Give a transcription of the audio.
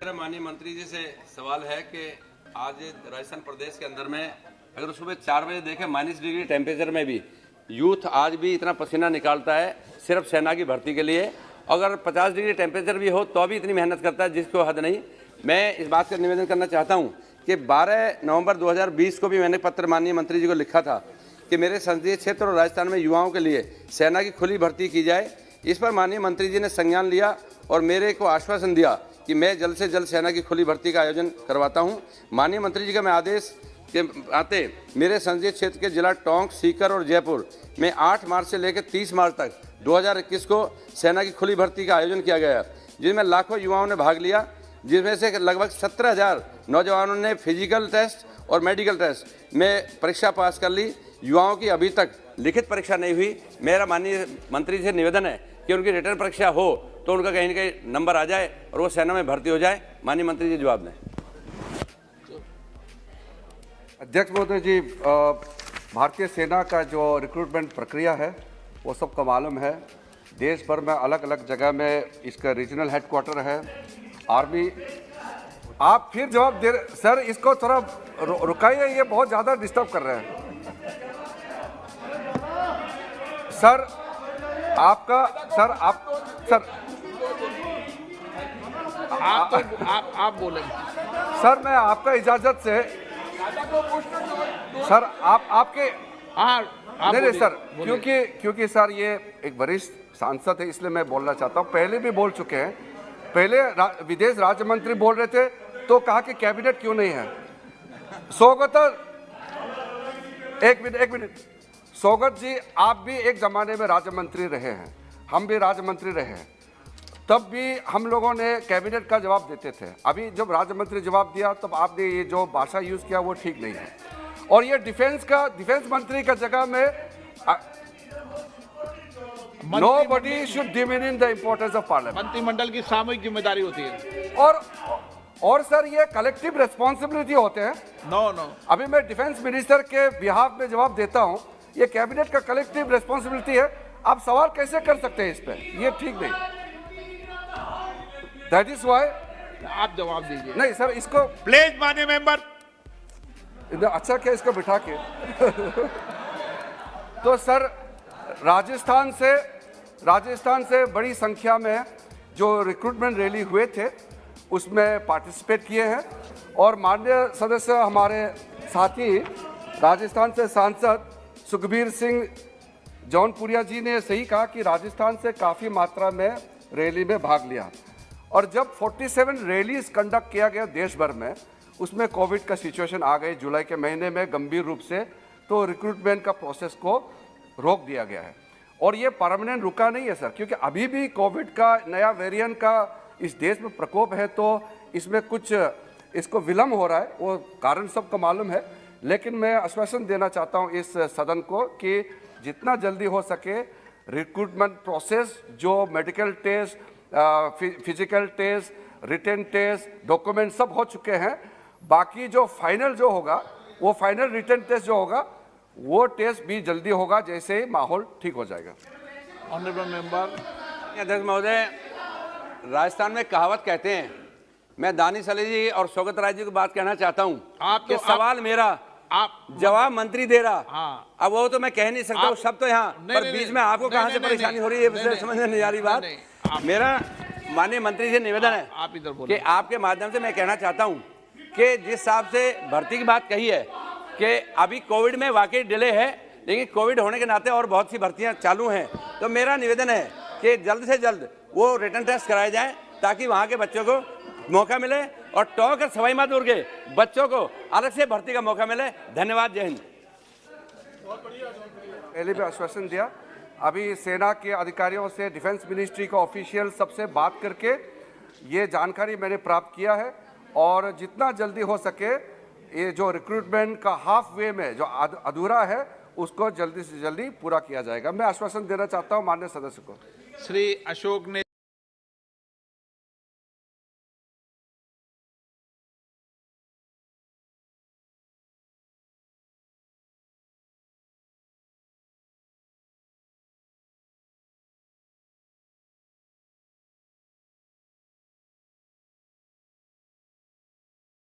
मेरा माननीय मंत्री जी से सवाल है कि आज राजस्थान प्रदेश के अंदर में अगर सुबह 4 बजे देखें -डिग्री टेम्परेचर में भी यूथ आज भी इतना पसीना निकालता है सिर्फ सेना की भर्ती के लिए। अगर 50 डिग्री टेम्परेचर भी हो तो भी इतनी मेहनत करता है जिसको हद नहीं। मैं इस बात का निवेदन करना चाहता हूं कि 12 नवंबर 2020 को भी मैंने पत्र माननीय मंत्री जी को लिखा था कि मेरे संसदीय क्षेत्र और राजस्थान में युवाओं के लिए सेना की खुली भर्ती की जाए। इस पर माननीय मंत्री जी ने संज्ञान लिया और मेरे को आश्वासन दिया कि मैं जल्द से जल्द सेना की खुली भर्ती का आयोजन करवाता हूं। माननीय मंत्री जी का मैं आदेश के आते मेरे संसदीय क्षेत्र के जिला टोंक, सीकर और जयपुर में 8 मार्च से लेकर 30 मार्च तक 2021 को सेना की खुली भर्ती का आयोजन किया गया, जिसमें लाखों युवाओं ने भाग लिया, जिसमें से लगभग 17,000 नौजवानों ने फिजिकल टेस्ट और मेडिकल टेस्ट में परीक्षा पास कर ली। युवाओं की अभी तक लिखित परीक्षा नहीं हुई। मेरा माननीय मंत्री से निवेदन है कि उनकी रिटर्न परीक्षा हो तो उनका कहीं न कहीं नंबर आ जाए और वो सेना में भर्ती हो जाए। माननीय मंत्री जी जवाब दें। अध्यक्ष महोदय जी, भारतीय सेना का जो रिक्रूटमेंट प्रक्रिया है वो सबको मालूम है। देश भर में अलग अलग जगह में इसका रीजनल हेडक्वार्टर है। आर्मी आप फिर जवाब दे सर, इसको थोड़ा रुकाइए, ये बहुत ज़्यादा डिस्टर्ब कर रहे हैं सर। आपका सर आप बोले सर, मैं आपका इजाजत से सर आपके नहीं सर, क्योंकि सर ये एक वरिष्ठ सांसद है इसलिए मैं बोलना चाहता हूँ। पहले भी बोल चुके हैं, पहले विदेश राज्य मंत्री बोल रहे थे तो कहा कि कैबिनेट क्यों नहीं है। सौगत एक मिनट सौगत जी, आप भी एक जमाने में राज्य मंत्री रहे हैं, हम भी राज्य मंत्री रहे हैं, तब भी हम लोगों ने कैबिनेट का जवाब देते थे। अभी जब राज्य मंत्री जवाब दिया तब आपने ये जो भाषा यूज किया वो ठीक नहीं है। और ये डिफेंस मंत्री का जगह में nobody should diminish the importance of parliament. मंत्रिमंडल की सामूहिक जिम्मेदारी होती है और सर ये कलेक्टिव रेस्पॉन्सिबिलिटी होते हैं। नो अभी मैं डिफेंस मिनिस्टर के बिहाफ में जवाब देता हूं, ये कैबिनेट का कलेक्टिव रेस्पॉन्सिबिलिटी है। आप सवाल कैसे कर सकते हैं इस पे, ये ठीक नहीं। दैट इज वाई आप जवाब दीजिए। नहीं सर, इसको प्लीज माननीय मेंबर। अच्छा क्या इसको बिठा के तो सर राजस्थान से बड़ी संख्या में जो रिक्रूटमेंट रैली हुए थे उसमें पार्टिसिपेट किए हैं। और माननीय सदस्य हमारे साथी राजस्थान से सांसद सुखबीर सिंह जौनपुरिया जी ने सही कहा कि राजस्थान से काफ़ी मात्रा में रैली में भाग लिया। और जब 47 रैलीज कंडक्ट किया गया देश भर में, उसमें कोविड का सिचुएशन आ गई जुलाई के महीने में गंभीर रूप से, तो रिक्रूटमेंट का प्रोसेस को रोक दिया गया है। और ये परमानेंट रुका नहीं है सर, क्योंकि अभी भी कोविड का नया वेरिएंट का इस देश में प्रकोप है, तो इसमें कुछ इसको विलम्ब हो रहा है, वो कारण सबको मालूम है। लेकिन मैं आश्वासन देना चाहता हूँ इस सदन को कि जितना जल्दी हो सके रिक्रूटमेंट प्रोसेस, जो medical test, physical test, written test, document सब हो चुके हैं। बाकी जो फाइनल जो होगा, वो फाइनल रिटन टेस्ट जो होगा वो टेस्ट भी जल्दी होगा जैसे ही माहौल ठीक हो जाएगा। Honourable member. अध्यक्ष महोदय, राजस्थान में कहावत कहते हैं, मैं दानिश अली जी और सौगत राय जी को बात कहना चाहता हूँ कि सवाल मेरा, आप जवाब मंत्री दे रहा। हाँ। अब वो तो मैं कह नहीं सकता हूँ, सब तो यहाँ पर बीच में आपको कहाँ से परेशानी हो रही है ये समझ में नहीं आ रही बात। मेरा माननीय मंत्री से निवेदन है आप इधर बोलिए। कि आपके माध्यम से मैं कहना चाहता हूँ कि जिस हिसाब से भर्ती की बात कही है कि अभी कोविड में वाकई डिले है, लेकिन कोविड होने के नाते और बहुत सी भर्तियाँ चालू हैं, तो मेरा निवेदन है कि जल्द से जल्द वो रिटर्न टेस्ट कराए जाएं ताकि वहाँ के बच्चों को मौका मिले और टोंक और सवाई माधोपुर के बच्चों को अलग से भर्ती का मौका मिले। धन्यवाद, जय हिंद। पहले भी आश्वासन दिया, अभी सेना के अधिकारियों से, डिफेंस मिनिस्ट्री का ऑफिशियल सबसे बात करके ये जानकारी मैंने प्राप्त किया है। और जितना जल्दी हो सके ये जो रिक्रूटमेंट का हाफ वे में जो अधूरा है उसको जल्दी से जल्दी पूरा किया जाएगा। मैं आश्वासन देना चाहता हूँ माननीय सदस्य को। श्री अशोक ने